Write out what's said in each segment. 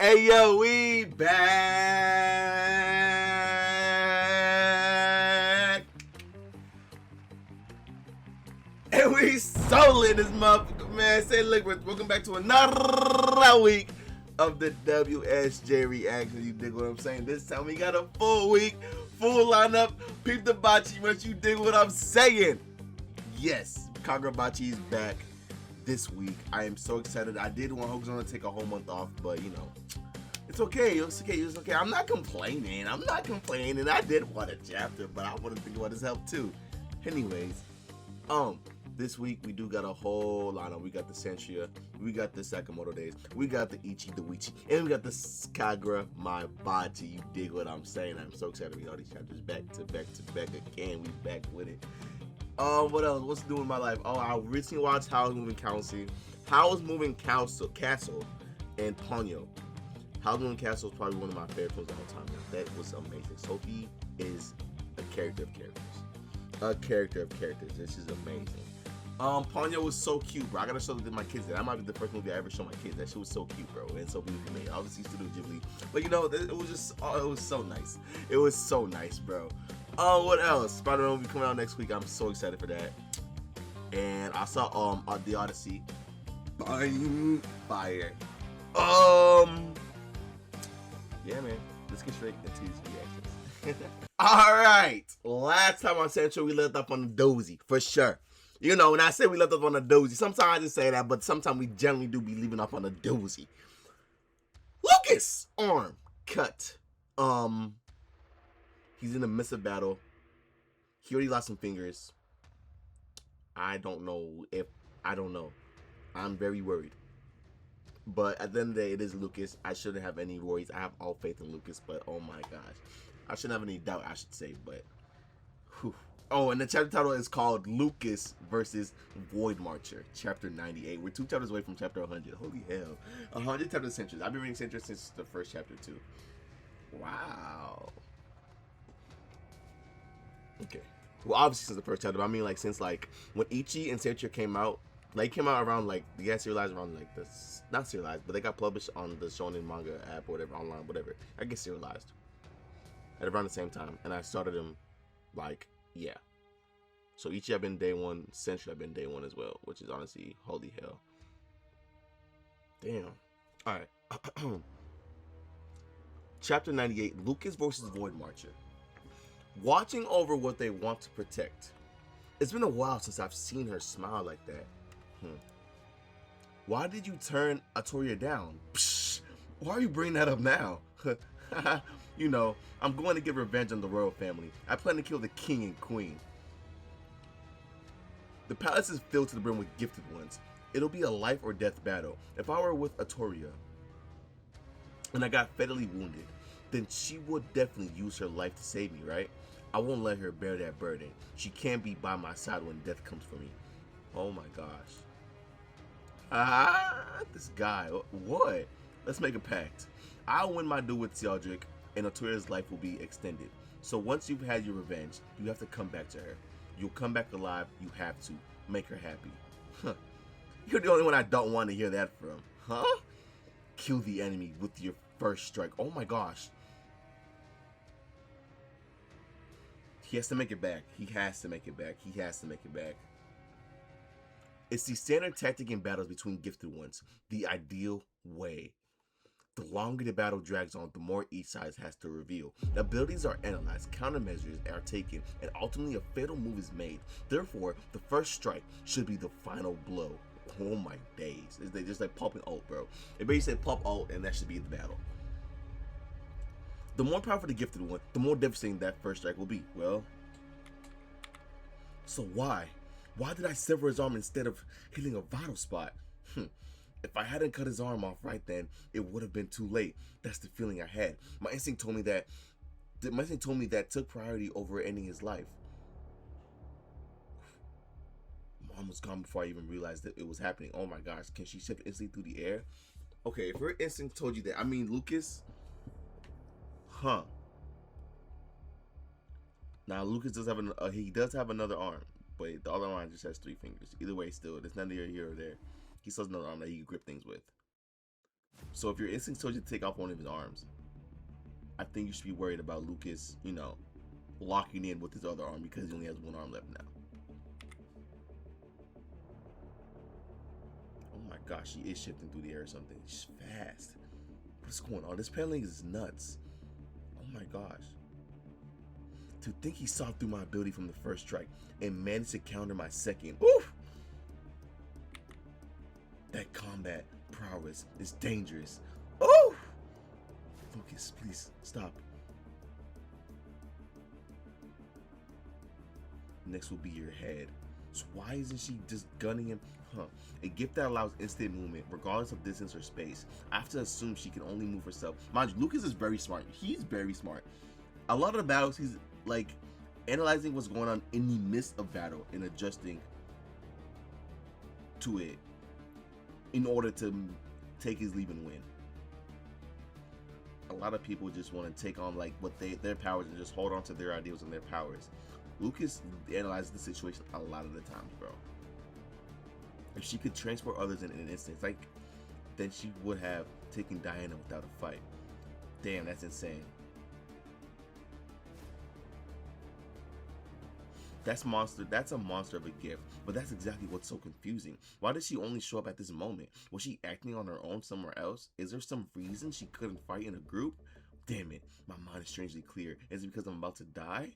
Hey yo, we back, and we so lit this motherfucker, man. Say, look, welcome back to another week of the WSJ reaction. You dig what I'm saying? This time we got a full week, full lineup. Peep the bocce, but you dig what I'm saying? Yes, Kagurabachi is back this week. I am so excited. I did want Hokazono to take a whole month off, but you know, it's okay. It's okay. It's okay. I'm not complaining. I did want a chapter, but I want to think about his help too. Anyways, this week we do got a whole lineup. We got the Centuria, we got the Sakamoto Days, we got the Ichi, the Wichi, and we got the Kagurabachi. You dig what I'm saying? I'm so excited to read all these chapters back to back again. We back with it. What else? What's doing in my life? Oh, I recently watched Howl's Moving Castle and Ponyo. Howl's Moving Castle is probably one of my favorite films of all time. That was amazing. Sophie is a character of characters. This is amazing. Ponyo was so cute, bro. I gotta show my kids that. That might be the first movie I ever show my kids. That shit was so cute, bro, and so beautiful made. Obviously, Studio Ghibli, but you know, it was just, it was so nice. It was so nice, bro. What else? Spider-Man will be coming out next week. I'm so excited for that. And I saw The Odyssey. Fire. Yeah, man. Let's get straight into these reactions. Alright. Last time on Central, we left up on the doozy. For sure. You know, when I say we left up on the doozy, sometimes I just say that, but sometimes we generally do be leaving up on the doozy. Lucas! Arm. Cut. He's in the midst of battle. He already lost some fingers. I don't know. I'm very worried. But at the end of the day, it is Lucas. I shouldn't have any worries. I have all faith in Lucas, but oh my gosh. I shouldn't have any doubt, I should say, but whew. Oh, and the chapter title is called Lucas versus Void Marcher, chapter 98. We're 2 chapters away from chapter 100. Holy hell. 100 chapters Centuries. I've been reading Centuria since the first chapter too. Wow. Okay. Well, obviously since the first chapter, but I mean like since like when Ichi and Centuria came out, like came out around like they got serialized around like this, not serialized, but they got published on the Shonen manga app or whatever, online, whatever. I guess serialized at around the same time, and I started them like, yeah. So Ichi have been day one, Centuria have been day one as well, which is honestly holy hell. Damn. All right. Chapter 98, Lucas versus Void Marcher. Watching over what they want to protect. It's been a while since I've seen her smile like that. Why did you turn Atoria down? Psh, why are you bringing that up now? You know, I'm going to get revenge on the royal family. I plan to kill the king and queen. The palace is filled to the brim with gifted ones. It'll be a life or death battle. If I were with Atoria and I got fatally wounded, then she would definitely use her life to save me, right? I won't let her bear that burden. She can't be by my side when death comes for me. Oh my gosh. This guy. What? Let's make a pact. I'll win my duel with Theodric, and Atoria's life will be extended. So once you've had your revenge, you have to come back to her. You'll come back alive. You have to. Make her happy. Huh. You're the only one I don't want to hear that from. Huh? Kill the enemy with your first strike. Oh my gosh. He has to make it back. He has to make it back. It's the standard tactic in battles between gifted ones. The ideal way. The longer the battle drags on, the more each side has to reveal. The abilities are analyzed, countermeasures are taken, and ultimately a fatal move is made. Therefore, the first strike should be the final blow. Oh my days. They just like pulp and ult, bro. It basically said pulp ult, and that should be the battle. The more powerful the gifted one, the more devastating that first strike will be. Well, so why? Why did I sever his arm instead of hitting a vital spot? If I hadn't cut his arm off right then, it would have been too late. That's the feeling I had. My instinct told me that took priority over ending his life. Mom was gone before I even realized that it was happening. Oh my gosh, can she shift instantly through the air? Okay, if her instinct told you that, I mean Lucas. Huh. Now Lucas does have he does have another arm, but the other arm just has 3 fingers. Either way, still, it's neither here or there. He still has another arm that he can grip things with. So if your instinct told you to take off one of his arms, I think you should be worried about Lucas, you know, locking in with his other arm because he only has one arm left now. Oh my gosh, she is shifting through the air or something. She's fast. What's going on? This paneling is nuts. Oh my gosh. To think he saw through my ability from the first strike and managed to counter my second. Oof! That combat prowess is dangerous. Oof! Lucas, please stop. Next will be your head. So why isn't she just gunning him? Huh. A gift that allows instant movement, regardless of distance or space. I have to assume she can only move herself. Mind you, Lucas is very smart. He's very smart. A lot of the battles, he's like analyzing what's going on in the midst of battle and adjusting to it in order to take his leave and win. A lot of people just want to take on like what their powers and just hold on to their ideals and their powers. Lucas analyzes the situation a lot of the times, bro. If she could transport others in an instant, like, then she would have taken Diana without a fight. Damn, that's insane. That's a monster of a gift, but that's exactly what's so confusing. Why did she only show up at this moment? Was she acting on her own somewhere else? Is there some reason she couldn't fight in a group? Damn it, my mind is strangely clear. Is it because I'm about to die?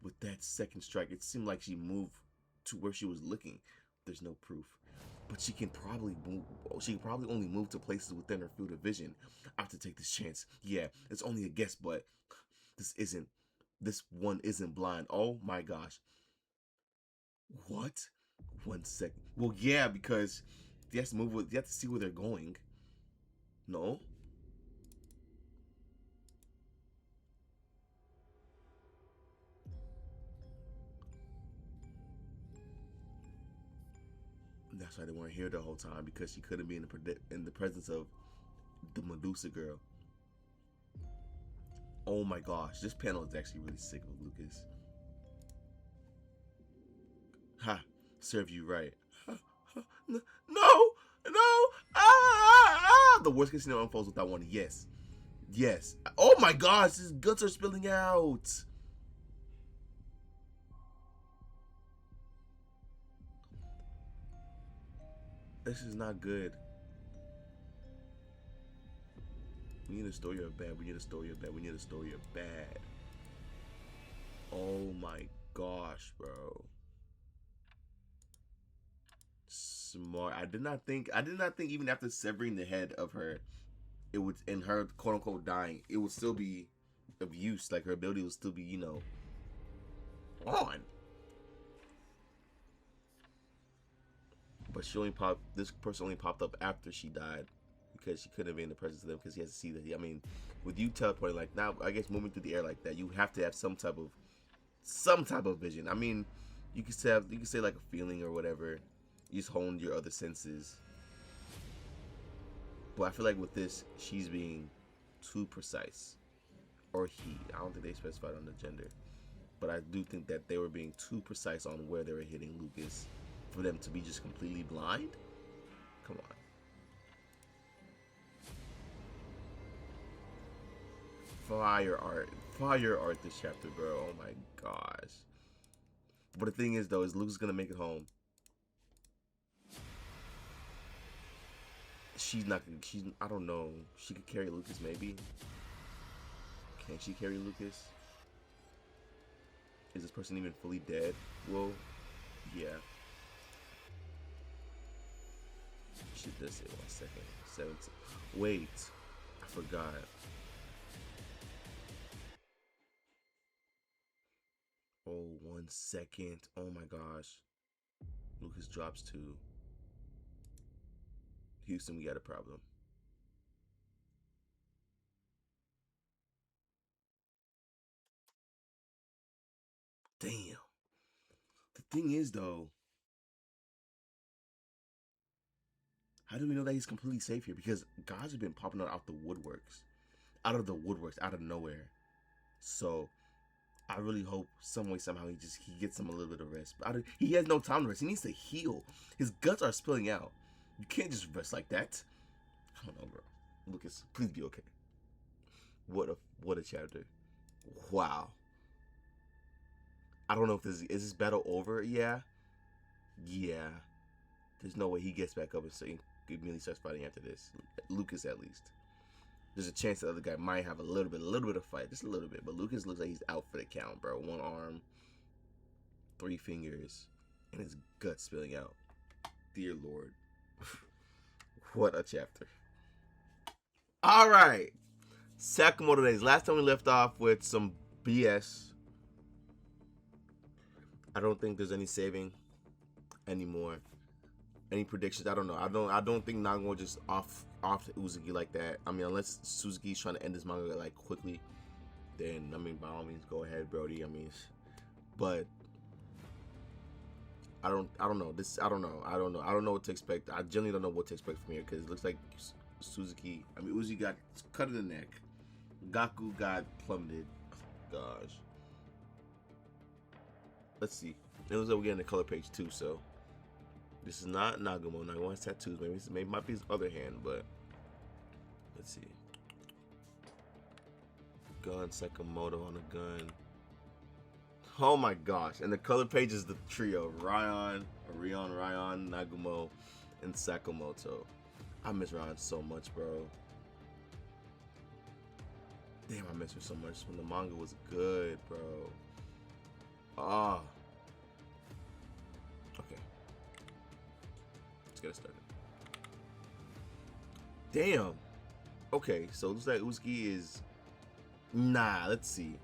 With that second strike, it seemed like she moved to where she was looking. There's no proof, but she can probably move. She can probably only move to places within her field of vision. I have to take this chance. Yeah, it's only a guess, but this one isn't blind. Oh my gosh. What? 1 second. Well, yeah, because you have to move. You have to see where they're going. No. That's why they weren't here the whole time, because she couldn't be in the presence of the Medusa girl. Oh my gosh, this panel is actually really sick with Lucas. Ha! Serve you right. No! No! The worst case scenario unfolds without one. Yes. Yes. Oh my gosh, his guts are spilling out. This is not good. We need a story of bad. We need a story of bad. We need a story of bad. Oh my gosh, bro. Smart. I did not think even after severing the head of her, it would, in her quote unquote dying, it would still be of use. Like her ability would still be, you know, on. But she only popped. This person only popped up after she died, because she couldn't be in the presence of them, because he has to see that. I mean, with you teleporting like now, I guess moving through the air like that, you have to have some type of vision. I mean, you could say like a feeling or whatever. You just honed your other senses. But I feel like with this, she's being too precise, or he. I don't think they specified on the gender, but I do think that they were being too precise on where they were hitting Lucas for them to be just completely blind. Come on. Fire art this chapter, bro. Oh my gosh. But the thing is though, is Lucas gonna make it home? I don't know. She could carry Lucas maybe. Can she carry Lucas? Is this person even fully dead? Well, yeah. She does say 1 second. 17. Wait, I forgot. Oh, 1 second. Oh my gosh. Lucas drops 2. Houston, we got a problem. Damn. The thing is, though, how do we know that he's completely safe here? Because guys have been popping out the woodworks. Out of the nowhere. So, I really hope some way, somehow, he gets him a little bit of rest. But he has no time to rest. He needs to heal. His guts are spilling out. You can't just rest like that. I don't know, bro. Lucas, please be okay. What a chapter. Wow. I don't know if is this battle over? Yeah. Yeah. There's no way he gets back up and immediately starts fighting after this. Lucas, at least. There's a chance the other guy might have a little bit of fight, just a little bit. But Lucas looks like he's out for the count, bro. 1 arm, 3 fingers, and his gut spilling out. Dear Lord. What a chapter. All right. Sakamoto Days. Last time we left off with some BS. I don't think there's any saving anymore. Any predictions? I don't know. I don't think Nagumo just off Uzuki like that. I mean, unless Suzuki's trying to end this manga like quickly, then I mean, by all means, go ahead, Brody. I mean, but I don't know. I don't know what to expect. I genuinely don't know what to expect from here because it looks like Uzi got cut in the neck. Gaku got plummeted. Oh, gosh. Let's see. It looks like we're getting the color page too, so this is not Nagumo. Nagumo has tattoos. Maybe it might be his other hand, but let's see. Gun, Sakamoto on a gun. Oh my gosh. And the color page is the trio. Ryan, Nagumo, and Sakamoto. I miss Ryan so much, bro. Damn, I miss her so much when the manga was good, bro. Ah. Okay. Let's get it started. Damn. Okay, so it looks like Uzuki is... Nah, let's see.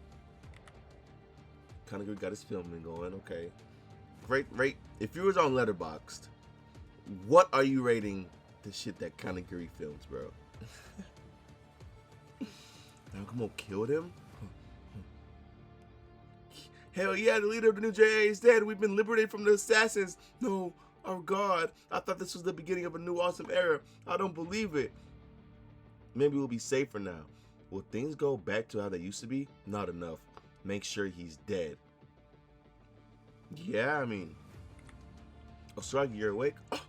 Kanaguri got his filming going, okay. Rate. If you was on Letterboxd, what are you rating the shit that Kanaguri films, bro? Nagumo killed him? Hell yeah, the leader of the new JA is dead. We've been liberated from the assassins. No, our God. I thought this was the beginning of a new awesome era. I don't believe it. Maybe we'll be safer now. Will things go back to how they used to be? Not enough. Make sure he's dead. Yeah, I mean... Osragi, you're awake? Oh,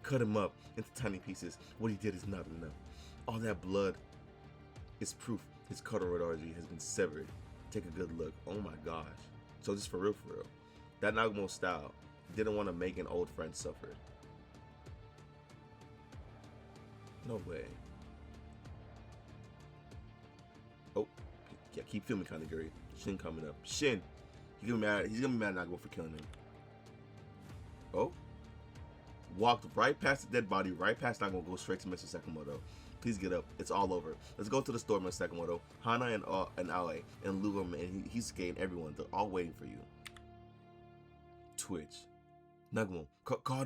cut him up into tiny pieces. What he did is not enough. All that blood is proof his carotid artery has been severed. Take a good look. Oh my gosh. So just for real. That Nagumo style didn't want to make an old friend suffer. No way. Oh, yeah, keep filming Kanaguri. Shin coming up. Shin. He's gonna be mad at Nagumo for killing him. Oh. Walked right past the dead body, right past Nagumo, go straight to Mr. Sakamoto. Please get up. It's all over. Let's go to the store, Mr. Sakamoto. Hana and Aoi and Lugum and Hisuke and everyone. They're all waiting for you. Twitch. Nagumo, call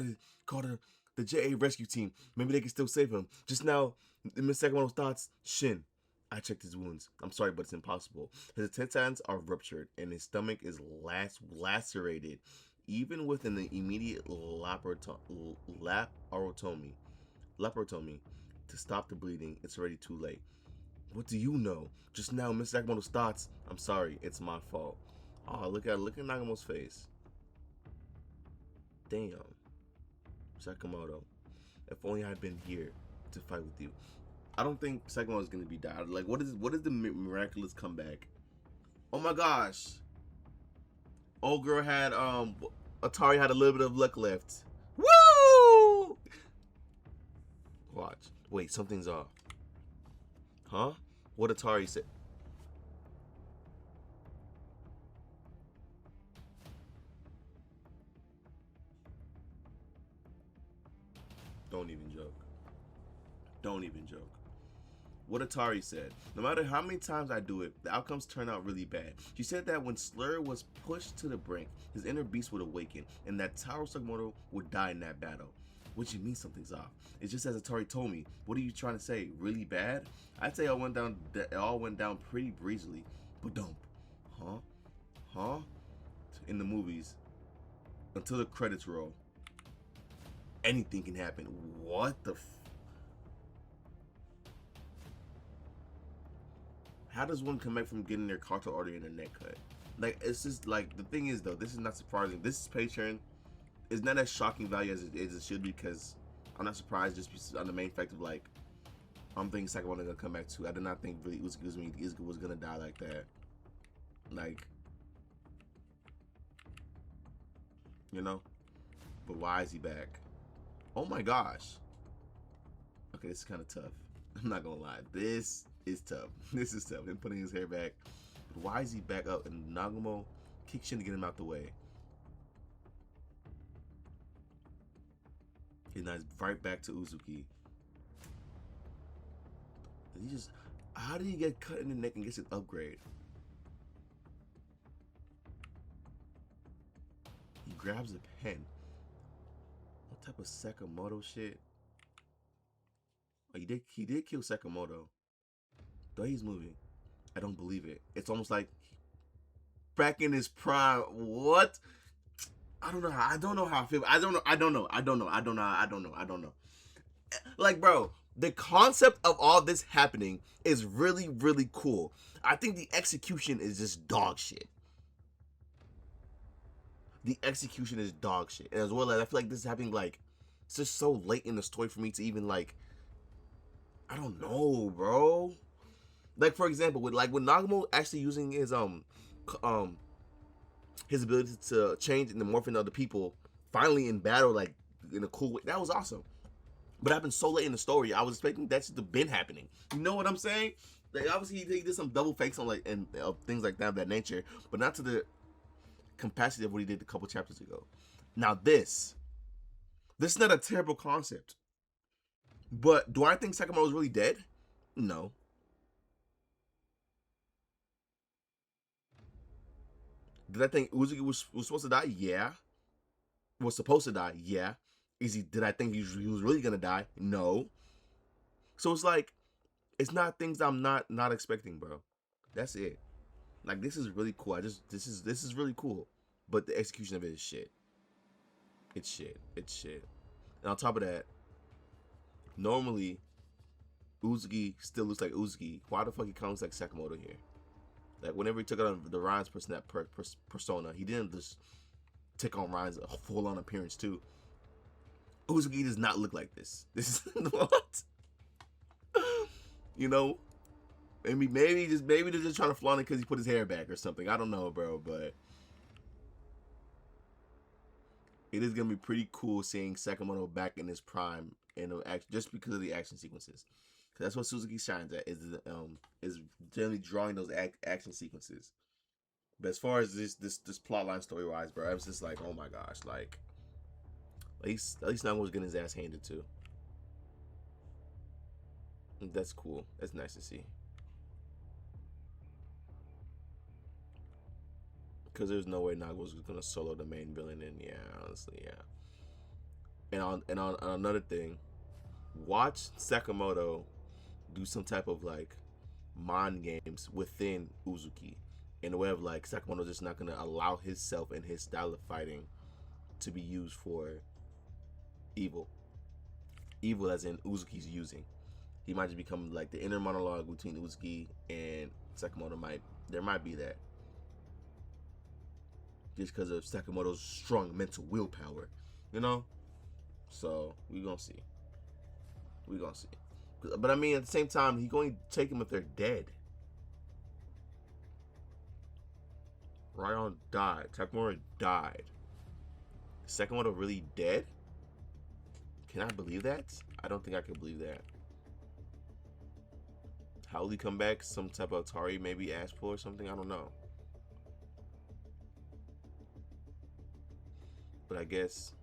the JA rescue team. Maybe they can still save him. Just now, Mr. Sakamoto's thoughts. Shin. I checked his wounds. I'm sorry, but it's impossible. His intestines are ruptured and his stomach is lacerated. Even within the immediate laparotomy to stop the bleeding, it's already too late. What do you know? Just now, Mr. Sakamoto's thoughts. I'm sorry, it's my fault. Oh, look at Nagumo's face. Damn, Sakamoto. If only I'd been here to fight with you. I don't think Sakamoto's gonna be died. Like, what is the miraculous comeback? Oh my gosh. Old girl had Atari had a little bit of luck left. Woo! Watch. Wait, something's off. Huh? What Atari said? Don't even joke. Don't even joke. What Atari said, no matter how many times I do it, the outcomes turn out really bad. She said that when Slur was pushed to the brink, his inner beast would awaken, and that Taro Sakamoto would die in that battle. Which means something's off. It's just as Atari told me. What are you trying to say? Really bad? I'd say it all went down pretty breezily. But don't. Huh? In the movies, until the credits roll, anything can happen. What the How does one come back from getting their carotid artery in their neck cut? Like, it's just like, the thing is though, this is not surprising. This Patreon is not as shocking value as it should be, because I'm not surprised just on the main fact of like, I'm thinking Sakamoto gonna come back too. I did not think really Uzuki was gonna die like that. Like, you know? But why is he back? Oh my gosh. Okay, this is kind of tough. I'm not gonna lie. This is tough. This is tough. Him putting his hair back. But why is he back up? And Nagumo kicks in to get him out the way. And now he's right back to Uzuki. And he just, how did he get cut in the neck and gets an upgrade? He grabs a pen. What type of Sakamoto shit? Oh, he did kill Sakamoto. Though he's moving. I don't believe it. It's almost like back in his prime. What? I don't know how I feel. I don't know. Like, bro, the concept of all this happening is really, really cool. I think the execution is just dog shit. The execution is dog shit. And as well as I feel like this is happening like it's just so late in the story for me to even like, I don't know, bro. Like, for example, with Nagumo actually using his ability to change and morph into other people finally in battle, like in a cool way, that was awesome. But it happened so late in the story, I was expecting that should have been happening. You know what I'm saying? Like, obviously he did some double fakes on like and things like that of that nature, but not to the capacity of what he did a couple chapters ago. Now this is not a terrible concept, but do I think Sakamoto is really dead? No. Did I think Uzuki was supposed to die? Yeah. Was supposed to die? Yeah. Did I think he was really gonna die? No. So it's like, it's not things I'm not expecting, bro. That's it. Like, this is really cool. This is really cool. But the execution of it is shit. It's shit. It's shit. And on top of that, normally Uzuki still looks like Uzuki. Why the fuck he comes like Sakamoto here? Like, whenever he took on the Ryan's persona, he didn't just take on Ryan's full-on appearance too. Uzuki does not look like this. This is what? You know? Maybe they're just trying to flaunt it because he put his hair back or something. I don't know, bro, but it is gonna be pretty cool seeing Sakamoto back in his prime just because of the action sequences. Cause that's what Suzuki shines at, is generally drawing those action sequences. But as far as this plotline story wise, bro, I was just like, oh my gosh, like at least Nagumo's getting his ass handed too. That's cool. That's nice to see. Because there's no way Nagumo's gonna solo the main villain, and yeah, honestly, yeah. And on another thing, watch Sakamoto do some type of like mind games within Uzuki in a way of like Sakamoto just not gonna allow himself and his style of fighting to be used for evil as in Uzuki's using. He might just become like the inner monologue between Uzuki and Sakamoto. There might be that just because of Sakamoto's strong mental willpower, you know. So we gonna see. But I mean, at the same time, he's going to take them if they're dead. Ryan died. Sakamoto died. Sakamoto really dead? Can I believe that? I don't think I can believe that. How will he come back? Some type of Atari maybe asked for or something? I don't know. But I guess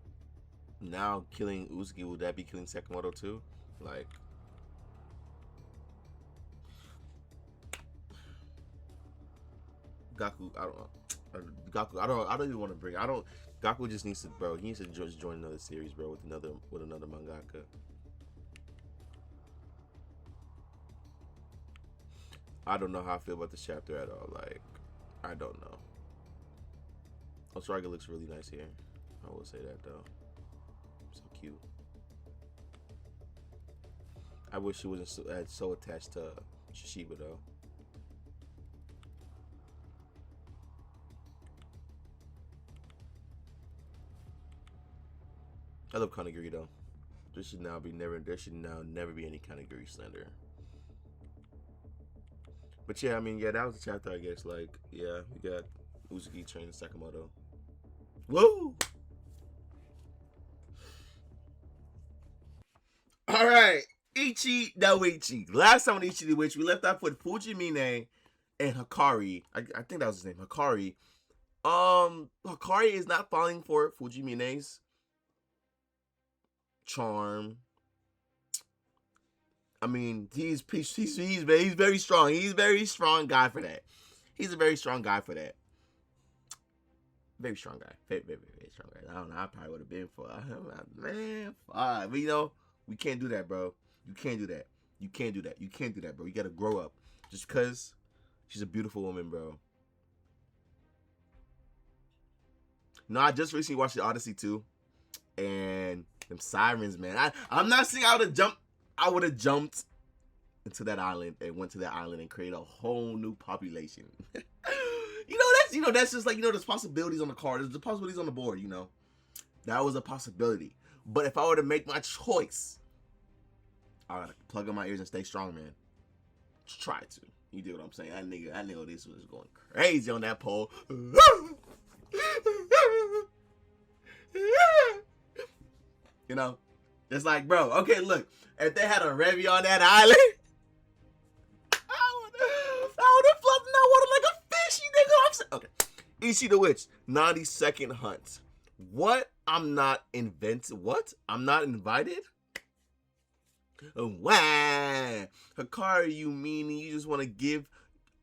now killing Uzuki, would that be killing Sakamoto too? Like, Gaku, I don't know. Gaku, I don't even want to bring. Gaku just needs to, bro. He needs to just join another series, bro, with another mangaka. I don't know how I feel about this chapter at all. Like, I don't know. Osraga looks really nice here. I will say that though. So cute. I wish she wasn't so attached to Shishiba though. I love Kanagiri though. There should now never be any kind of grease slander. But yeah, I mean, yeah, that was the chapter, I guess. Like, yeah, we got Uzuki training Sakamoto. Woo! All right, Ichi no Ichi. Last time on Ichi the Witch, we left off with Fujimine and Hikari. I think that was his name, Hikari. Hikari is not falling for Fujimine's charm. I mean, he's very strong. He's a very strong guy for that. He's a very strong guy for that. Very strong guy. Very strong guy. I don't know. I probably would have been for man. Fuck. But you know, we can't do that, bro. You can't do that. You can't do that. You can't do that, bro. You gotta grow up. Just because she's a beautiful woman, bro. No, I just recently watched the Odyssey 2. And them sirens, man. I'm not saying I would have jumped into that island and went to that island and created a whole new population. That's just like, there's possibilities on the card. There's the possibilities on the board, That was a possibility. But if I were to make my choice, I gotta plug in my ears and stay strong, man. Try to. You do what I'm saying? That nigga, this was going crazy on that pole. It's like, bro, okay, look, if they had a Revy on that island, I would have flopped in that water like a fish, you nigga. I'm saying, okay. Ichi the Witch, 90-second hunt. What? I'm not invited? Wah! Hikari, you meanie,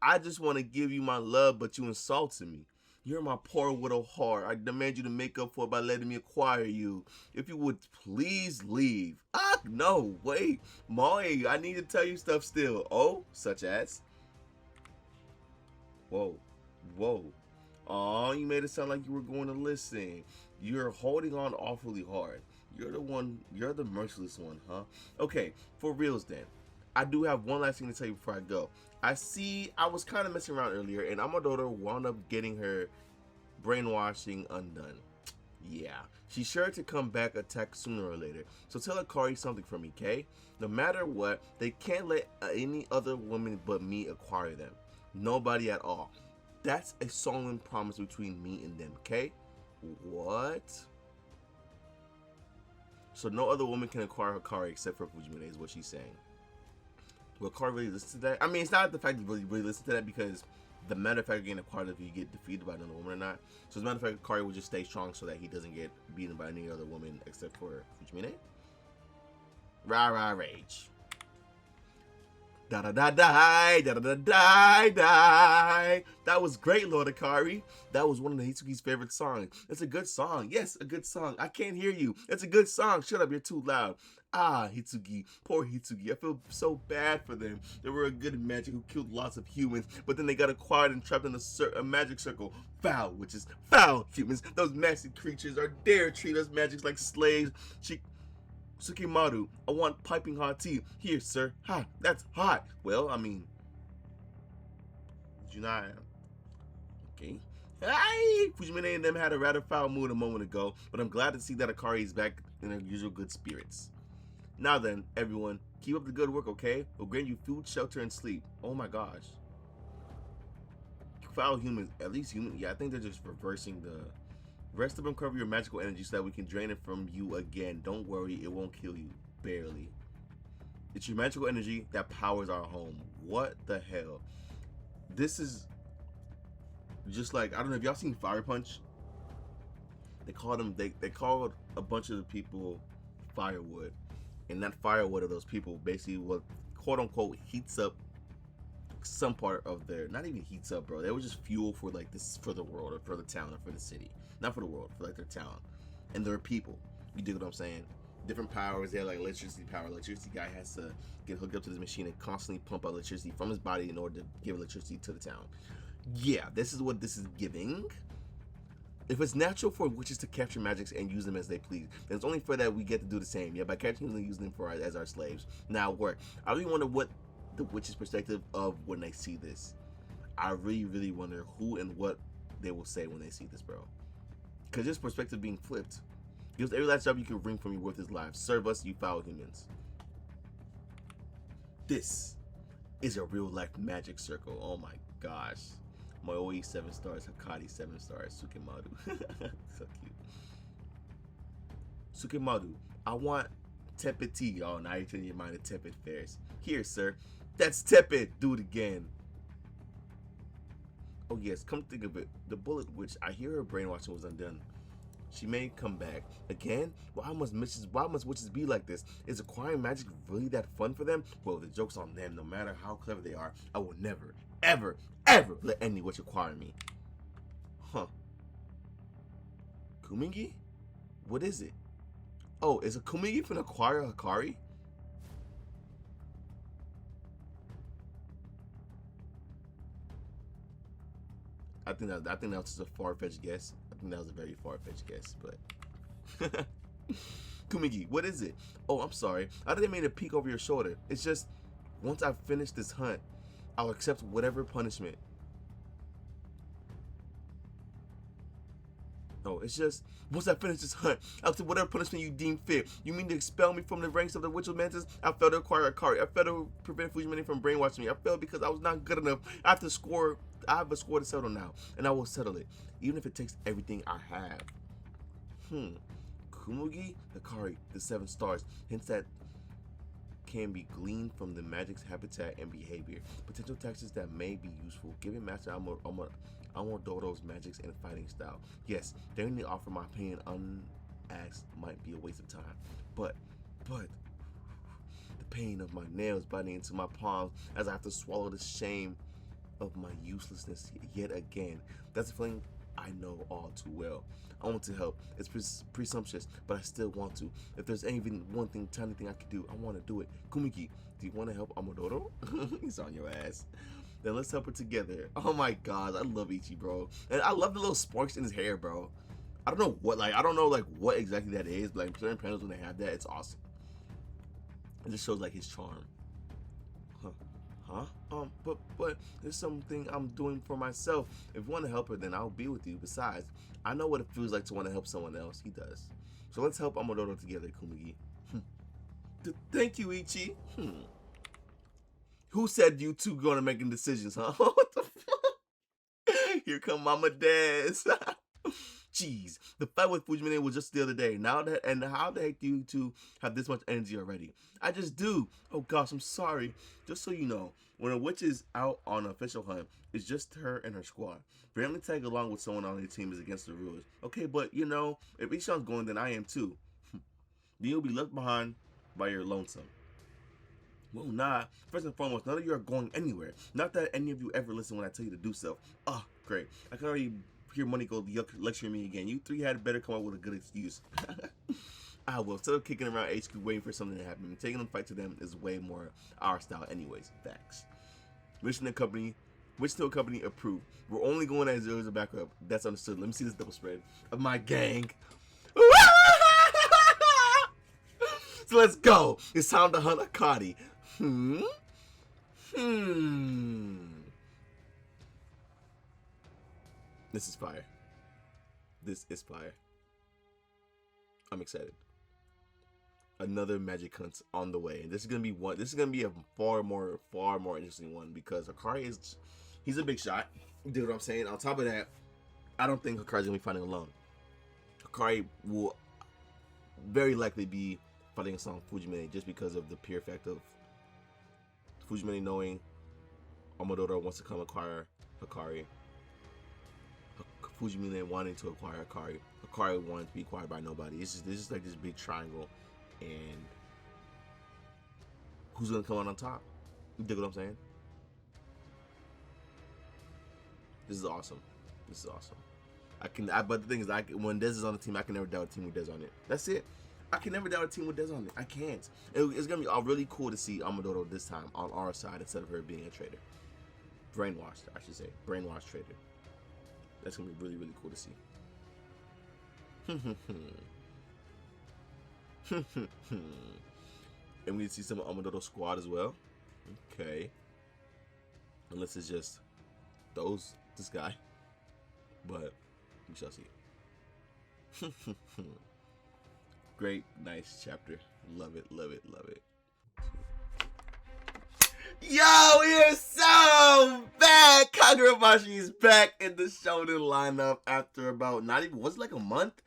I just want to give you my love, but you insulted me. You're my poor widow heart. I demand you to make up for it by letting me acquire you. If you would please leave. No, wait. Moe, I need to tell you stuff still. Oh, such as? Whoa. Aw, you made it sound like you were going to listen. You're holding on awfully hard. You're the merciless one, huh? Okay, for reals then. I do have one last thing to tell you before I go. I was kind of messing around earlier, and Amadora wound up getting her brainwashing undone. Yeah, she's sure to come back attack sooner or later. So tell Hikari something for me, okay? No matter what, they can't let any other woman but me acquire them. Nobody at all. That's a solemn promise between me and them, okay? What? So no other woman can acquire Hikari except for Fujimine is what she's saying. Will Hikari really listen to that? I mean, it's not the fact that you really listen to that, because the matter of fact getting acquired if you get defeated by another woman or not. So as a matter of fact, Hikari will just stay strong so that he doesn't get beaten by any other woman except for Fujimine. Rah rage. Da da da die, da da da die die. That was great, Lord Hikari. That was one of the Hitsuki's favorite songs. It's a good song. Yes, a good song. I can't hear you. It's a good song. Shut up, you're too loud. Hitsuki, poor Hitsuki. I feel so bad for them. They were a good magic who killed lots of humans, but then they got acquired and trapped in a magic circle. Foul, which is foul humans. Those nasty creatures are dare treat us magics like slaves. Sukimaru, I want piping hot tea. Here, sir. Ha, that's hot. Well, I mean, did you not? Okay. Hey, Fujimine and them had a rather foul mood a moment ago, but I'm glad to see that Hikari is back in her usual good spirits. Now then, everyone, keep up the good work, okay? We'll grant you food, shelter, and sleep. Oh my gosh. Foul humans, at least human. Yeah, I think they're just reversing the rest of them. Cover your magical energy so that we can drain it from you again. Don't worry, it won't kill you. Barely. It's your magical energy that powers our home. What the hell? This is just like, I don't know if y'all seen Fire Punch. They called them, they called a bunch of the people firewood. And that firewood of those people basically what quote unquote heats up some part of their, not even heats up, bro. They were just fuel for like this, for the world or for the town or for the city. Not for the world, for like their town. And their people. You dig what I'm saying? Different powers. They have like electricity power. Electricity guy has to get hooked up to this machine and constantly pump out electricity from his body in order to give electricity to the town. Yeah, this is what this is giving. If it's natural for witches to capture magics and use them as they please, then it's only fair that we get to do the same. Yeah, by capturing them and using them as our slaves. Now, work. I really wonder what the witch's perspective of when they see this. I really wonder who and what they will say when they see this, bro. Because this perspective being flipped. Give us every last job you can wring from your worthless lives. Serve us, you foul humans. This is a real life magic circle. Oh my gosh. Mooi 7 stars, Hakari 7 stars, Sukemadu. So cute. Sukemadu, I want tepid tea. Oh, now you're changing your mind to tepid fares. Here, sir. That's tepid. Do it again. Oh yes, come think of it. The bullet witch, I hear her brainwashing was undone. She may come back. Again? Why must witches be like this? Is acquiring magic really that fun for them? Well, the joke's on them. No matter how clever they are, I will never, ever, ever let any witch acquire me. Huh. Kumingi? What is it? Oh, is a Kumingi finna acquire Hakari? I think that was just a far-fetched guess. I think that was a very far-fetched guess, but Kumingi, what is it? Oh, I'm sorry. I didn't mean to peek over your shoulder. It's just once I finish this hunt, I'll accept whatever punishment. No, it's just once I finish this hunt, I'll accept whatever punishment you deem fit. You mean to expel me from the ranks of the Witch of Mantis? I failed to acquire Hakari. I failed to prevent Fujimani from brainwashing me. I failed because I was not good enough. I have a score to settle now, and I will settle it, even if it takes everything I have. Kumugi, Hakari, the 7 stars. Hints that can be gleaned from the magic's habitat and behavior. Potential tactics that may be useful. Given Master Amodoro's magics and fighting style. Yes, daring to offer my opinion unasked might be a waste of time. But the pain of my nails biting into my palms as I have to swallow the shame of my uselessness yet again. That's a feeling I know all too well. I want to help. It's presumptuous, but I still want to. If there's even one tiny thing I can do, I want to do it. Kumiki, do you want to help Amodoro? He's on your ass. Then let's help her together. Oh my god, I love Ichi, bro. And I love the little sparks in his hair, bro. I don't know what exactly that is, but like certain panels when they have that, it's awesome. It just shows like his charm. But there's something I'm doing for myself. If you want to help her, then I'll be with you. Besides, I know what it feels like to want to help someone else. He does. So let's help Amodoro together, Kumigi. Thank you, Ichi. Who said you two gonna making decisions, huh? What the fuck? Here come Mama Dez. Jeez, the fight with Fujimane was just the other day. How the heck do you two have this much energy already? I just do. Oh gosh, I'm sorry. Just so you know, when a witch is out on an official hunt, it's just her and her squad. Randomly tag along with someone on your team is against the rules. Okay, but you know, if Ishan's going, then I am too. Then you'll be left behind by your lonesome. Well, nah. First and foremost, none of you are going anywhere. Not that any of you ever listen when I tell you to do so. Oh, great. I can already hear money go lecturing me again. You three had better come up with a good excuse. I will. Instead of kicking around HQ waiting for something to happen, taking them fight to them is way more our style anyways. Facts. Mission to company approved. We're only going as a backup. That's understood. Let me see this double spread of my gang. So let's go. It's time to hunt Akari. This is fire. This is fire. I'm excited. Another magic hunt on the way. And this is gonna be one. This is gonna be a far more interesting one because Hakari he's a big shot. You know what I'm saying? On top of that, I don't think Hakari's gonna be fighting alone. Hakari will very likely be fighting against Fujimane just because of the pure fact of Fujimane knowing Amodoro wants to come acquire Hakari. Fujimane wanting to acquire Hakari. Hakari wanting to be acquired by nobody. This is like this big triangle, and who's gonna come out on top? You dig what I'm saying? This is awesome. This is awesome. But the thing is, when Dez is on the team, I can never doubt a team with Dez on it. That's it. I can never doubt a team with Dez on it. I can't. It's gonna be really cool to see Amodoro this time on our side instead of her being a traitor. Brainwashed, I should say. Brainwashed traitor. That's gonna be really cool to see. And we see some of Amodoro's squad as well. Okay. Unless it's just this guy. But we shall see. Great, nice chapter. Love it, love it, love it. Yo, we are so back. Kagurabachi is back in the Shonen lineup after about not even, was it like a month?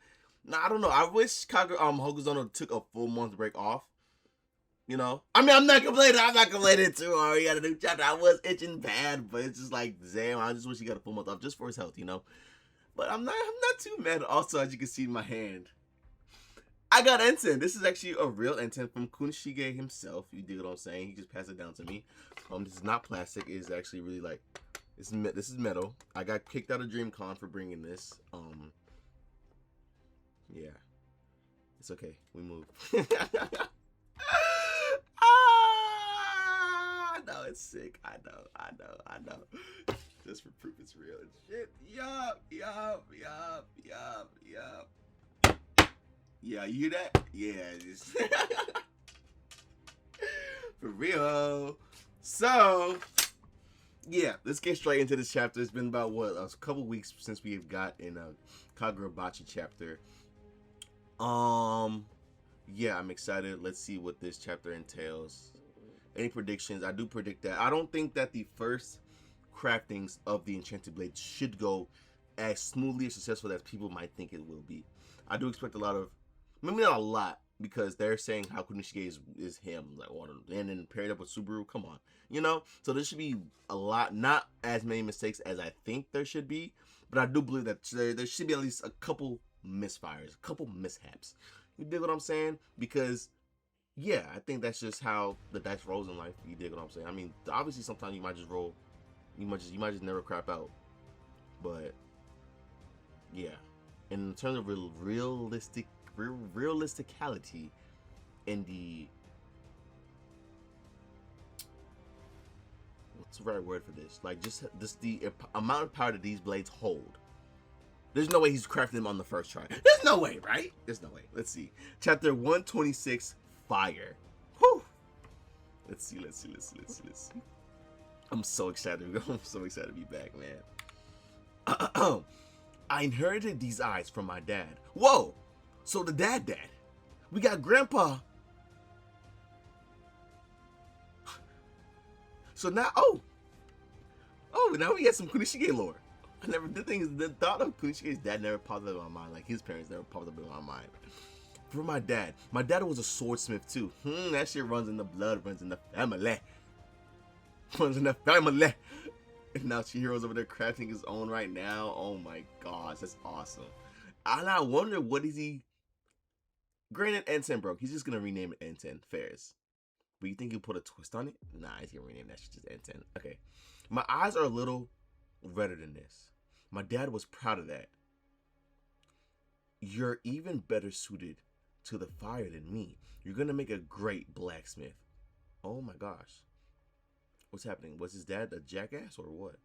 Nah, I don't know. I wish Hokazono took a full month break off. You know, I mean, I'm not complaining too hard. He got a new chapter. I was itching bad, but it's just like, damn, I just wish he got a full month off just for his health, you know. But I'm not too mad. Also, as you can see in my hand, I got Enten. This is actually a real Enten from Kunishige himself. You dig what I'm saying? He just passed it down to me. This is not plastic. It is actually really like, this is metal. I got kicked out of DreamCon for bringing this. Yeah, it's okay. We moved. No, it's sick. I know. Just for proof it's real and shit. Yup. Yeah, you hear that? Yeah, just for real. So, yeah, let's get straight into this chapter. It's been about a couple weeks since we've got in a Kagurabachi chapter. Yeah, I'm excited. Let's see what this chapter entails. Any predictions? I do predict that. I don't think that the first craftings of the Enchanted Blade should go as smoothly or successful as people might think it will be. I do expect a lot of, maybe not a lot, because they're saying how Kunishige is him, like, and then paired up with Subaru. Come on, you know. So there should be a lot, not as many mistakes as I think there should be, but I do believe that there should be at least a couple misfires, a couple mishaps. You dig what I'm saying? Because yeah, I think that's just how the dice rolls in life. You dig what I'm saying? I mean, obviously sometimes you might just roll, you might just never crap out. But yeah, in terms of realisticality in the, what's the right word for this? Like just the amount of power that these blades hold. There's no way he's crafting them on the first try. There's no way, right? There's no way. Let's see. Chapter 126, Fire. Whew. Let's see. I'm so excited. I'm so excited to be back, man. I inherited these eyes from my dad. Whoa! So the dad. We got Grandpa. So now, now we got some Kunishige lore. The thought of Kunishige's dad never popped up in my mind. Like his parents never popped up in my mind. For my dad was a swordsmith too. That shit runs in the blood, runs in the family. And now Chihiro's over there crafting his own right now. Oh my gosh, that's awesome. And I wonder, what is he? Granted, Enten broke. He's just gonna rename it Enten. Fairs. But you think he'll put a twist on it? Nah, he's gonna rename that shit just Enten. Okay. My eyes are a little redder than this. My dad was proud of that. You're even better suited to the fire than me. You're gonna make a great blacksmith. Oh my gosh. What's happening? Was his dad a jackass or what?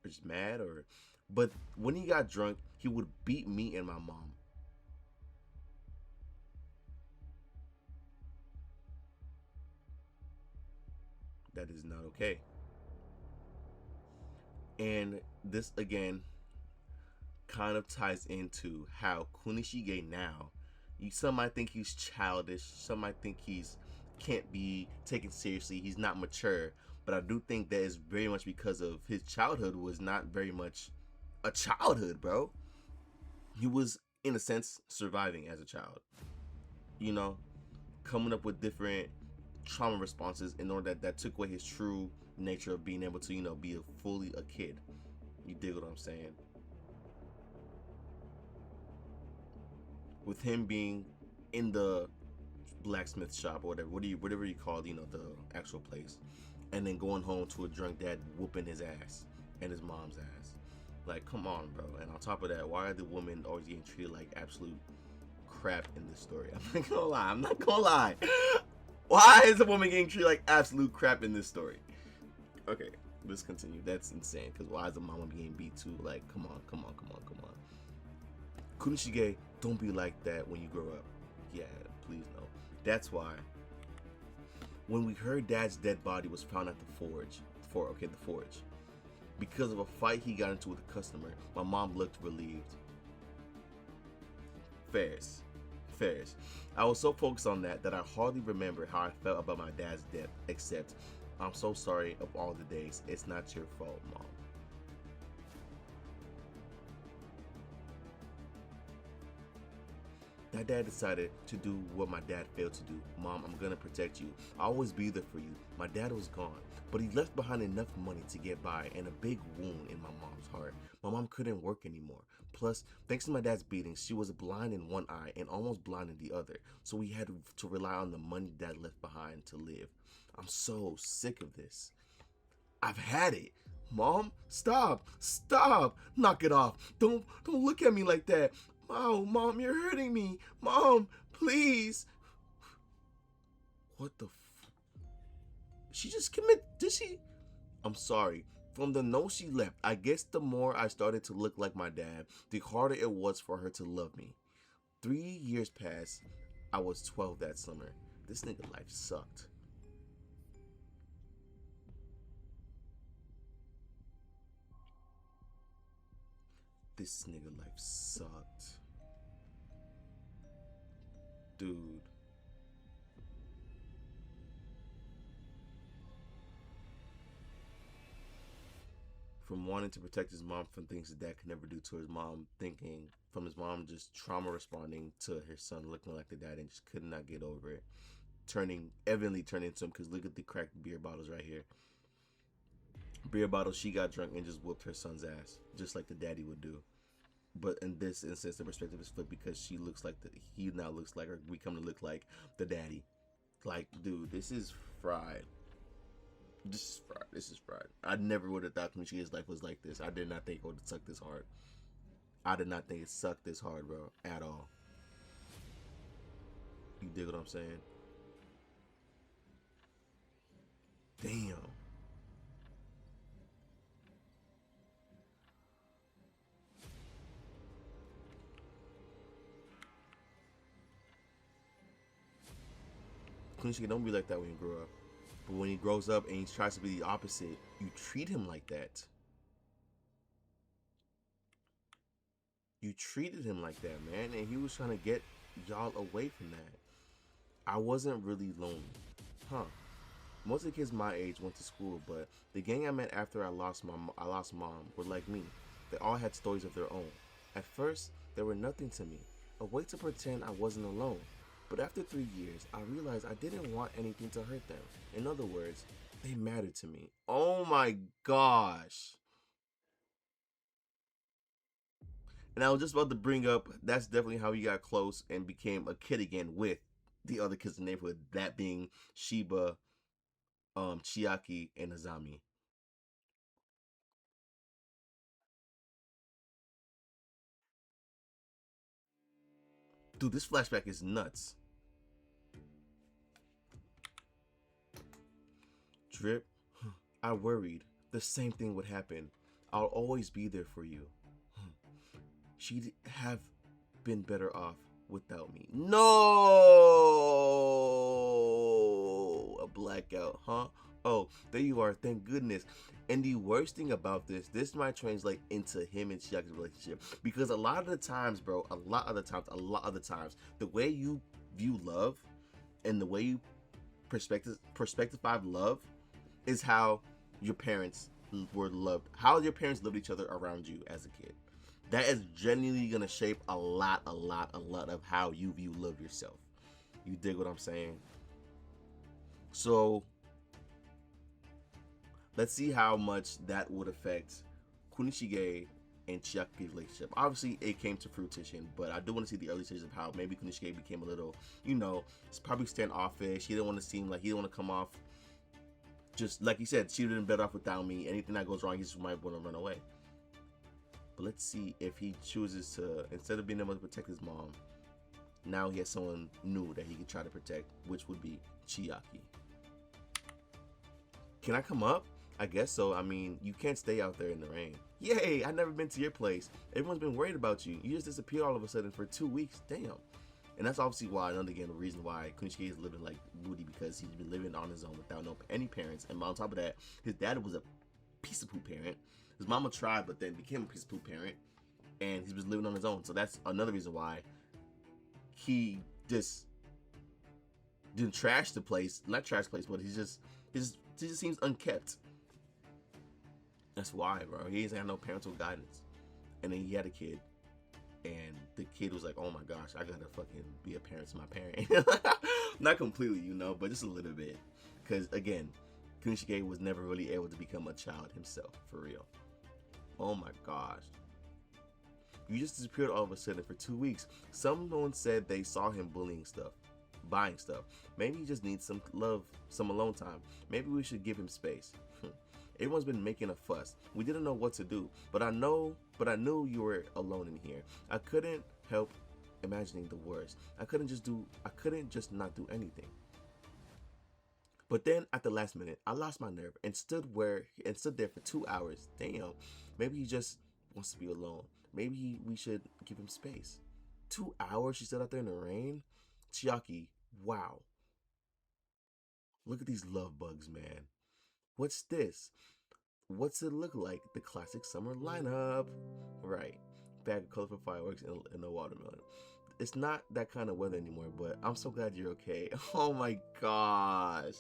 Or just mad or... But when he got drunk, he would beat me and my mom. That is not okay. And this again kind of ties into how Kunishige now, some might think he's childish, some might think he's can't be taken seriously, he's not mature, but I do think that is very much because of his childhood was not very much a childhood, bro. He was, in a sense, surviving as a child, you know, coming up with different trauma responses in order that took away his true nature of being able to, you know, be fully a kid. You dig what I'm saying? With him being in the blacksmith shop or whatever you call, you know, the actual place, and then going home to a drunk dad whooping his ass and his mom's ass. Like, come on, bro. And on top of that, why are the women always getting treated like absolute crap in this story? I'm not gonna lie. Why is the woman getting treated like absolute crap in this story? Okay, let's continue. That's insane. Because why is the mama being beat too? Like, come on. Kunishige, don't be like that when you grow up. Yeah, please no. That's why when we heard Dad's dead body was found at the forge, the forge, because of a fight he got into with a customer, my mom looked relieved. Fairs. affairs. I was so focused on that I hardly remember how I felt about my dad's death, except, I'm so sorry of all the days. It's not your fault, Mom. That dad decided to do what my dad failed to do. Mom, I'm gonna protect you. I'll always be there for you. My dad was gone, but he left behind enough money to get by and a big wound in my mom's heart. My mom couldn't work anymore. Plus, thanks to my dad's beating, she was blind in one eye and almost blind in the other. So we had to rely on the money dad left behind to live. I'm so sick of this. I've had it. Mom, stop. Stop. Knock it off. Don't look at me like that. Oh, Mom, you're hurting me. Mom, please. What the She just commit, did she? I'm sorry. From the note she left, I guess the more I started to look like my dad, the harder it was for her to love me. 3 years passed. I was 12 that summer. This nigga life sucked. This nigga life sucked. Dude. From wanting to protect his mom from things his dad could never do to his mom, thinking from his mom just trauma responding to her son looking like the dad and just could not get over it. Evidently turning into him, because look at the cracked beer bottles right here. Beer bottles, she got drunk and just whooped her son's ass, just like the daddy would do. But in this instance, the perspective is flipped because he now looks like, or we come to look like the daddy. Like, dude, this is fried. This is fried. I never would have thought Konishige's life was like this. I did not think it would have sucked this hard. I did not think it sucked this hard, bro, at all. You dig what I'm saying? Damn. Kunishige, don't be like that when you grow up. But when he grows up and he tries to be the opposite, you treat him like that. You treated him like that, man, and he was trying to get y'all away from that. I wasn't really lonely. Huh. Most of the kids my age went to school, but the gang I met after I lost mom were like me. They all had stories of their own. At first, they were nothing to me, a way to pretend I wasn't alone. But after 3 years, I realized I didn't want anything to hurt them. In other words, they mattered to me. Oh my gosh. And I was just about to bring up, that's definitely how he got close and became a kid again with the other kids in the neighborhood, that being Shiba, Chiaki, and Azami. Dude, this flashback is nuts. Drip, I worried the same thing would happen. I'll always be there for you. She'd have been better off without me. No! A blackout, huh? Oh, there you are, thank goodness. And the worst thing about this might translate into him and Chiaki's relationship. Because a lot of the times, bro, a lot of the times, the way you view love and the way you perspective 5 love is how your parents were loved, how your parents loved each other around you as a kid. That is genuinely gonna shape a lot of how you view love yourself. You dig what I'm saying? So let's see how much that would affect Kunishige and Chiaki's relationship. Obviously, it came to fruition, but I do want to see the early stages of how maybe Kunishige became a little, it's probably standoffish. He didn't want to seem like, he didn't want to come off, just like he said, she would have been better off without me. Anything that goes wrong, he just might want to run away. But let's see if he chooses to, instead of being able to protect his mom, now he has someone new that he can try to protect, which would be Chiaki. Can I come up? I guess so. I mean, you can't stay out there in the rain. Yay, I've never been to your place. Everyone's been worried about you. You just disappeared all of a sudden for 2 weeks. Damn. And that's obviously why, and again, the reason why Kunishige is living like Booty, because he's been living on his own without any parents. And on top of that, his dad was a piece of poo parent. His mama tried, but then became a piece of poo parent. And he was living on his own. So that's another reason why he just didn't trash the place, not trash the place, but he just seems unkept. That's why, bro. He doesn't have no parental guidance. And then he had a kid, and the kid was like, oh my gosh, I gotta fucking be a parent to my parent. Not completely, you know, but just a little bit. Because again, Kunishige was never really able to become a child himself, for real. Oh my gosh. You just disappeared all of a sudden for 2 weeks. Someone said they saw him bullying stuff, buying stuff. Maybe he just needs some love, some alone time. Maybe we should give him space. Everyone's been making a fuss. We didn't know what to do, but I knew you were alone in here. I couldn't help imagining the worst. I couldn't just not do anything. But then at the last minute, I lost my nerve and stood there for 2 hours. Damn. Maybe he just wants to be alone. Maybe we should give him space. 2 hours she stood out there in the rain? Chiaki, wow. Look at these love bugs, man. What's this? What's it look like? The classic summer lineup. Right. Bag of colorful fireworks and a watermelon. It's not that kind of weather anymore, but I'm so glad you're okay. Oh my gosh.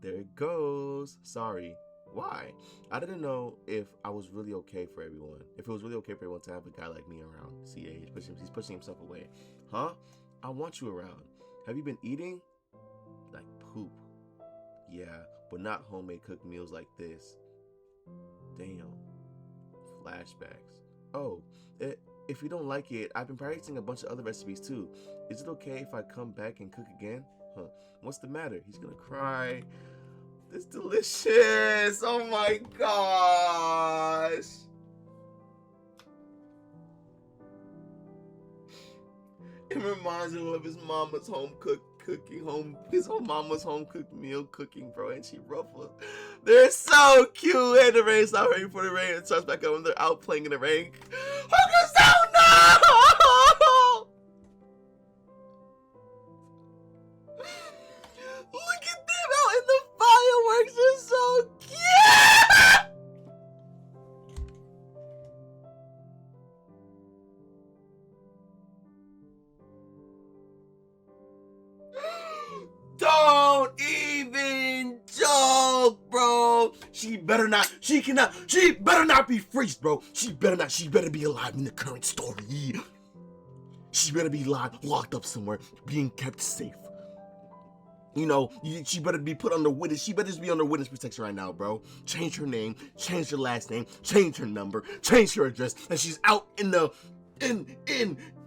There it goes. Sorry. Why? I didn't know if I was really okay for everyone. If it was really okay for everyone to have a guy like me around. See, he's pushing himself away. Huh? I want you around. Have you been eating? Like poop. Yeah, but not homemade cooked meals like this. Damn. Flashbacks. Oh, if you don't like it, I've been practicing a bunch of other recipes too. Is it okay if I come back and cook again? Huh. What's the matter? He's gonna cry. It's delicious. Oh my gosh. It reminds him of his mama's his mama's home cooked meal cooking, bro. And she ruffles. They're so cute. And the rain stops raining for the rain and starts back up when they're out playing in the rain. Hokazono! Look at them out in the fireworks. They're so cute. Don't even joke, bro. She better not be freezed, bro. She better be alive in the current story. She better be locked up somewhere, being kept safe. You know, she better be put under witness. She better just be under witness protection right now, bro. Change her name, change her last name, change her number, change her address, and she's out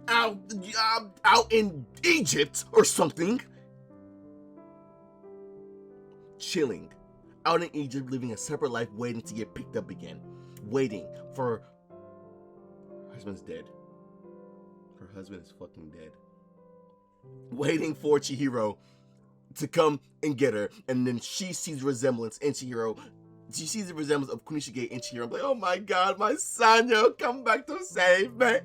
out in Egypt or something. Chilling. Out in Egypt, living a separate life, waiting to get picked up again. Waiting for her husband's dead. Her husband is fucking dead. Waiting for Chihiro to come and get her, and then she sees resemblance in Chihiro. She sees the resemblance of Kunishige in Chihiro. I'm like, oh my god, my son, yo, come back to save me.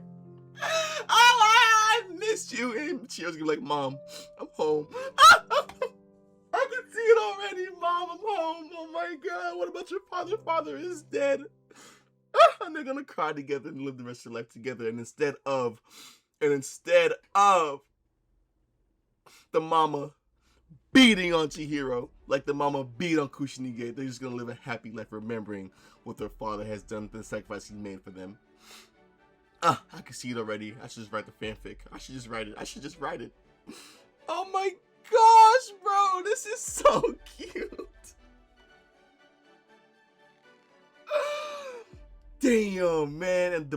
Oh, I missed you. And Chihiro's gonna be like, Mom, I'm home. I can see it already, Mom, I'm home. Oh my god, what about your father? Father is dead. And they're gonna cry together and live the rest of their life together. And instead of the mama beating on Chihiro like the mama beat on Kushinige, they're just gonna live a happy life remembering what their father has done, the sacrifice he made for them. I can see it already. I should just write the fanfic. I should just write it. Oh my gosh, bro, this is so cute. Damn, man. And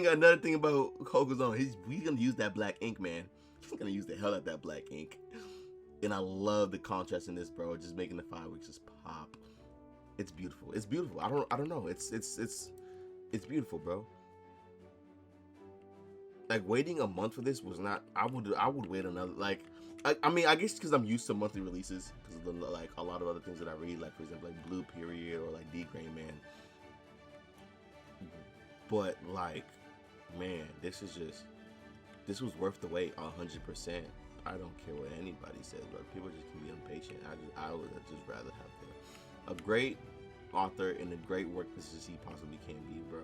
another thing about Hokazono, he's gonna use that black ink, man. He's gonna use the hell out of that black ink. And I love the contrast in this, bro. Just making the fireworks just pop. It's beautiful. It's beautiful. I don't know. It's beautiful, bro. Like, waiting a month for this was not. I would wait another. Like, I mean, I guess because I'm used to monthly releases, because of like a lot of other things that I read, like for example, like Blue Period or like D Gray Man. But like, man, this was worth the wait 100%. I don't care what anybody says, but people just can be impatient. I would just rather have a great author and a great work as he possibly can be, bro.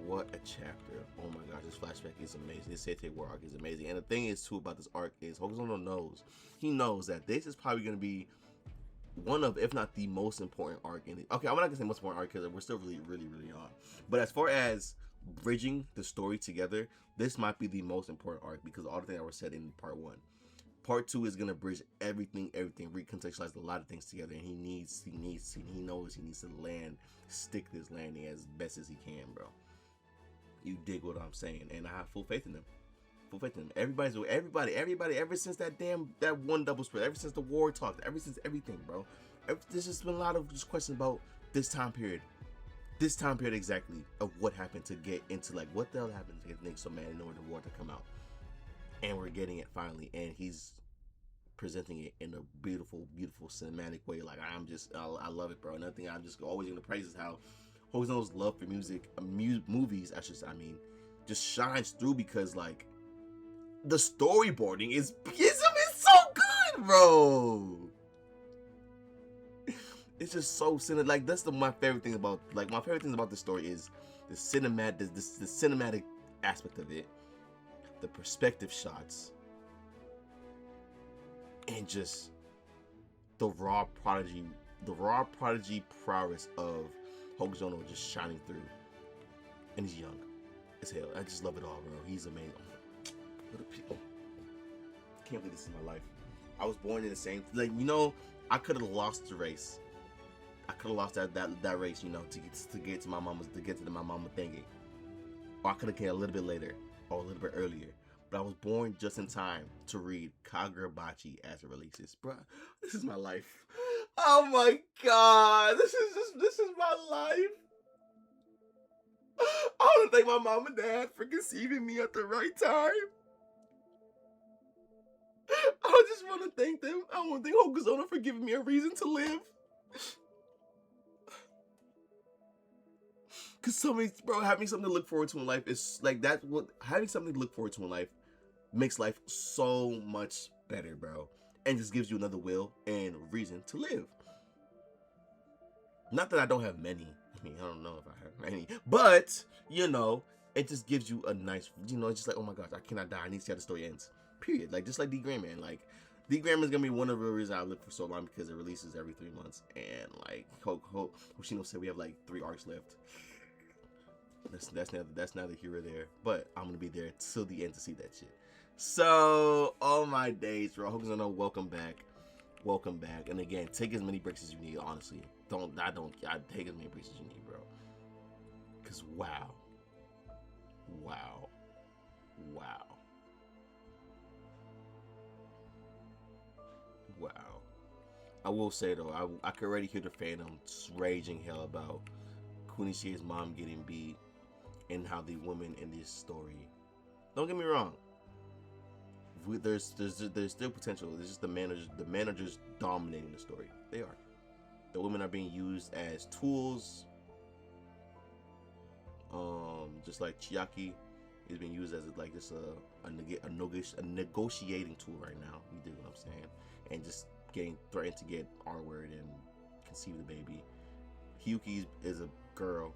What a chapter. Oh my gosh, this flashback is amazing. This Sete War arc is amazing. And the thing is too about this arc is Hokazono knows. He knows that this is probably gonna be one of, if not the most important arc in it. Okay, I'm not gonna say most important arc because we're still really on. But as far as bridging the story together, this might be the most important arc because all the things that were said in part 1. Part 2 is gonna bridge everything, recontextualize a lot of things together, and he knows he needs to stick this landing as best as he can, bro. You dig what I'm saying? And I have full faith in him. Full faith in him. Everybody, ever since that one double spread, ever since the war talk, ever since everything, bro. There's just been a lot of just questions about this time period. This time period exactly of what happened to get into, like, what the hell happened to get Nick so mad in order the war to come out. And we're getting it finally, and he's presenting it in a beautiful cinematic way. Like, I love it, bro. Another thing I'm just always gonna praise is how Hokazono's love for music, movies, just shines through because, like, the storyboarding is so good, bro. It's just so cinematic. Like, that's my favorite thing about, like, my favorite things about the story is the cinematic aspect of it, the perspective shots, and just the raw prodigy prowess of Hokazono just shining through. And he's young as hell. I just love it all, bro. He's amazing. What a people. I can't believe this is my life. I was born in the same, like, you know, I could have lost the race. I could have lost that race, you know, to get to my mama's thingy. Or I could have came a little bit later or a little bit earlier. But I was born just in time to read Kagurabachi as it releases. Bruh, this is my life. Oh my god, this is my life. I want to thank my mom and dad for conceiving me at the right time. I just want to thank them. I want to thank Hokazono for giving me a reason to live. Cause having something to look forward to in life is like having something to look forward to in life makes life so much better, bro. And just gives you another will and reason to live. Not that I don't have many. I mean, I don't know if I have many. But, you know, it just gives you a nice, you know, it's just like, oh my gosh, I cannot die. I need to see how the story ends. Period. Like, just like D Gram, man. Like, D Gram is going to be one of the reasons I live for so long because it releases every 3 months. And, like, Hoshino said we have, like, 3 arcs left. That's neither here or there. But I'm going to be there till the end to see that shit. So, oh my days, bro. Hokazono, welcome back. Welcome back. And again, take as many breaks as you need, honestly. I take as many breaks as you need, bro. Cause wow. I will say though, I could already hear the fandom raging hell about Kunishie's mom getting beat and how the women in this story. Don't get me wrong. There's still potential. It's just the men are just dominating the story. They are. The women are being used as tools. Just like Chiaki is being used as a negotiating tool right now. You dig what I'm saying? And just getting threatened to get R-word and conceive the baby. Hyuki is a girl.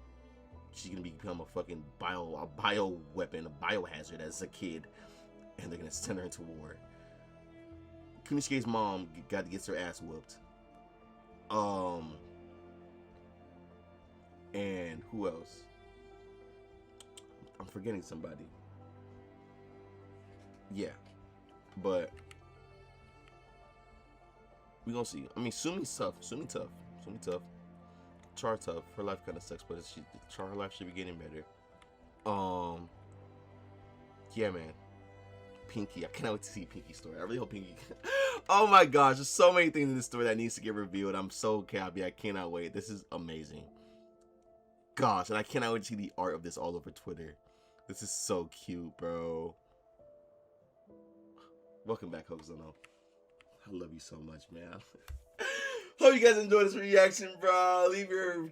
She's gonna become a fucking bio weapon, a biohazard as a kid, and they're gonna send her into war. Kunishike's mom gets her ass whooped. And who else? I'm forgetting somebody. Yeah, but we gonna see. I mean, Sumi's tough. Sumi tough. Char tough. Her life kind of sucks, but her life should be getting better. Yeah, man. Pinky. I cannot wait to see Pinky's story. I really hope Pinky. Oh my gosh, there's so many things in this story that needs to get revealed. I'm so happy. I cannot wait. This is amazing. Gosh, and I cannot wait to see the art of this all over Twitter. This is so cute, bro. Welcome back, Hokazono. I love you so much, man. Hope you guys enjoyed this reaction, bro. Leave your...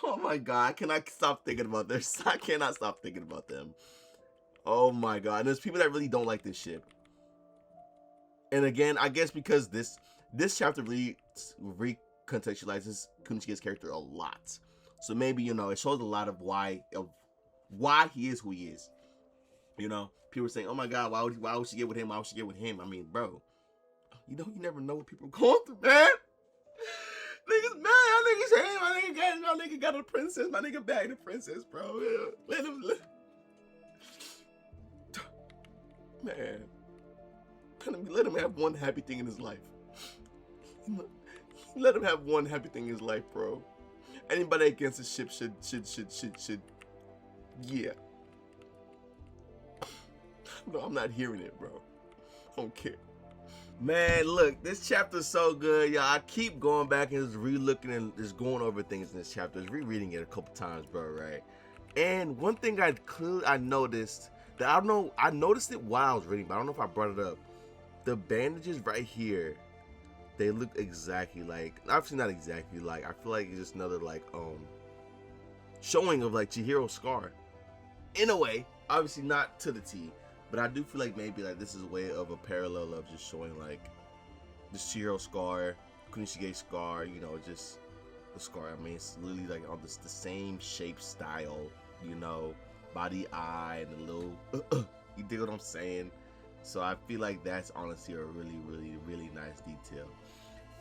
Oh my god, I cannot stop thinking about this. I cannot stop thinking about them. Oh my god. And there's people that really don't like this ship. And again, I guess because this chapter really recontextualizes Kunishike's character a lot. So maybe, you know, it shows a lot of why, of why he is who he is. You know, people are saying, "Oh my God, why would she get with him? Why would she get with him?" I mean, bro, you know, you never know what people are going through, man. Niggas mad, my nigga got a princess, my nigga bagged a princess, bro. Let him, man. Let him have one happy thing in his life. Let him have one happy thing in his life, bro. Anybody against the ship should. Yeah. No, I'm not hearing it, bro. I don't care. Man, look, this chapter's so good, y'all. I keep going back and just re-looking and just going over things in this chapter, just rereading it a couple times, bro, right? And one thing I noticed that I noticed it while I was reading, but I don't know if I brought it up. The bandages right here, they look exactly like, obviously not exactly like, I feel like it's just another like showing of like Chihiro's scar. In a way, obviously not to the T. But I do feel like maybe like this is a way of a parallel of just showing like the Chihiro scar, Kunishige's scar, you know, just the scar. I mean, it's literally like on the same shape, style, you know, body, eye, and a little, you dig what I'm saying? So I feel like that's honestly a really nice detail.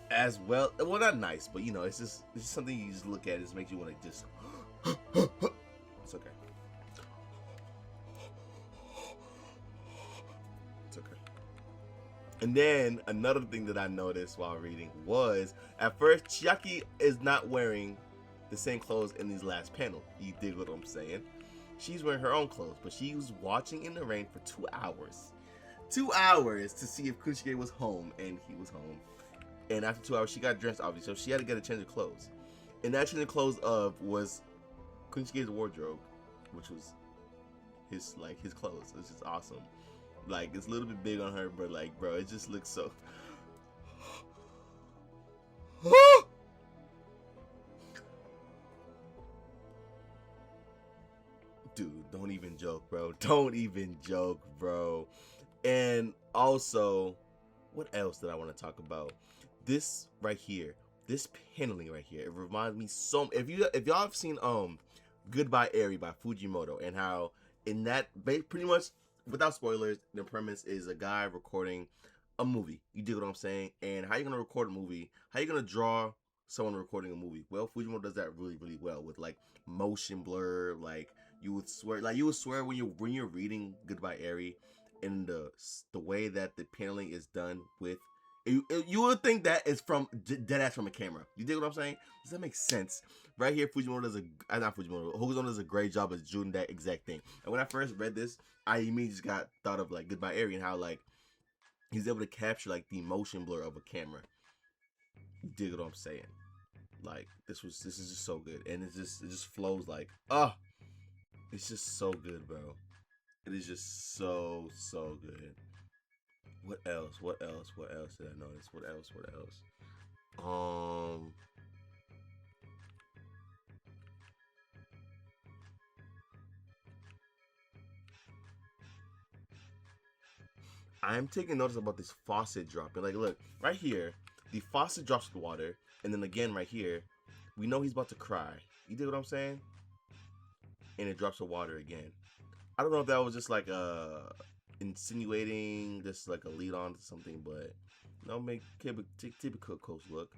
As well, not nice, but you know, it's just something you just look at. It just makes you want to just, it's okay. And then another thing that I noticed while reading was, at first, Chiaki is not wearing the same clothes in these last panel. You dig what I'm saying? She's wearing her own clothes, but she was watching in the rain for 2 hours. 2 hours to see if Kunishige was home, and he was home. And after 2 hours, she got dressed, obviously, so she had to get a change of clothes. And that change of clothes was Kunishige's wardrobe, which was his clothes. It's just awesome. Like, it's a little bit big on her, but like, bro, it just looks so. Dude, don't even joke, bro. Don't even joke, bro. And also, what else did I want to talk about? This right here, this paneling right here, it reminds me so. If y'all have seen Goodbye Eri by Fujimoto, and how in that pretty much, without spoilers, the premise is a guy recording a movie. You dig what I'm saying? And how you gonna record a movie? How you gonna draw someone recording a movie? Well, Fujimoto does that really well with like motion blur. Like you would swear when you're reading Goodbye Eri, and the way that the paneling is done with. You would think that is from dead ass from a camera. You dig what I'm saying? Does that make sense? Right here, Fujimoto does Hokazono does a great job of doing that exact thing. And when I first read this, I immediately just got thought of like Goodbye Eri and how like he's able to capture like the motion blur of a camera. You dig what I'm saying? Like this is just so good, and it just flows like it's just so good, bro. It is just so good. What else did I notice? What else? I'm taking notice about this faucet dropping. Like, look, right here, the faucet drops the water, and then again right here, we know he's about to cry. You dig what I'm saying? And it drops the water again. I don't know if that was just like insinuating, just like a lead on to something, but no, make typical coach look.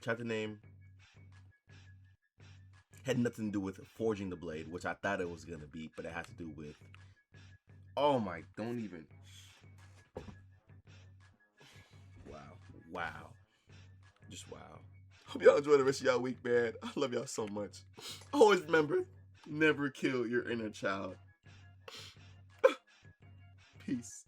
Chapter name had nothing to do with forging the blade, which I thought it was gonna be, but it had to do with. Oh my! Don't even. Wow, just wow. Hope y'all enjoy the rest of y'all week, man. I love y'all so much. Always remember, never kill your inner child. Peace.